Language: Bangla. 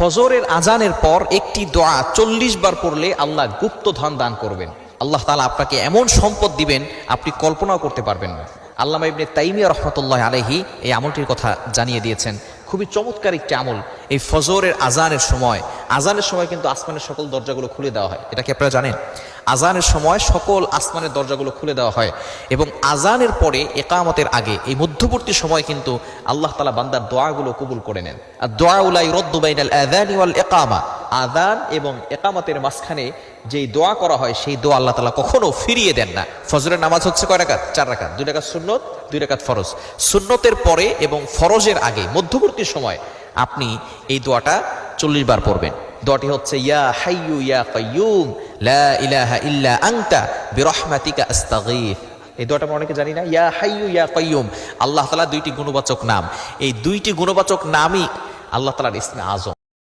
ফজরের আজানের পর একটি দোয়া 40 বার পড়লে আল্লাহ গুপ্তধন দান করবেন। আল্লাহ তাআলা আপনাকে এমন সম্পদ দিবেন আপনি কল্পনাও করতে পারবেন না। আল্লামা ইবনে তাইমিয়া রাহমাতুল্লাহ আলাইহি এই আমলটির কথা জানিয়ে দিয়েছেন। খুবই চমৎকার একটি আমল। এই ফজরের আজানের সময় কিন্তু আসমানের সকল দরজাগুলো খুলে দেওয়া হয়। এটা কি আপনারা জানেন? আজানের সময় সকল আসমানের দরজাগুলো খুলে দেওয়া হয় এবং আজানের পরে ইকামতের আগে এই মধ্যবর্তী সময় কিন্তু আল্লাহ তাআলা বান্দার দোয়াগুলো কবুল করে নেন। আর দোয়া লা ইউরাদ্দু বাইনাল আযানি ওয়াল ইকামা, আযান এবং ইকামতের মাঝখানে যেই দোয়া করা হয় সেই দোয়া আল্লাহ তাআলা কখনো ফিরিয়ে দেন না। ফজরের নামাজ হচ্ছে কয় রাকাত? 4 রাকাত, 2 রাকাত সুন্নত, 2 রাকাত ফরজ। সুন্নতের পরে এবং ফরজের আগে মধ্যবর্তী সময় আপনি এই দোয়াটা 40 বার পড়বেন। দোয়াটি হচ্ছে ইয়া হাইয়ু ইয়া কাইয়ুম লা ইলাহা ইল্লা আনতা বিরহমাতিকা আস্তাগীথ। এই দোয়াটা আমরা অনেকে জানি না। ইয়া হাইয়ু ইয়া কাইয়ুম, আল্লাহ তাআলা 2টি গুণবাচক নাম। এই 2টি গুণবাচক নামই আল্লাহ তাআলার ইসমে আযম।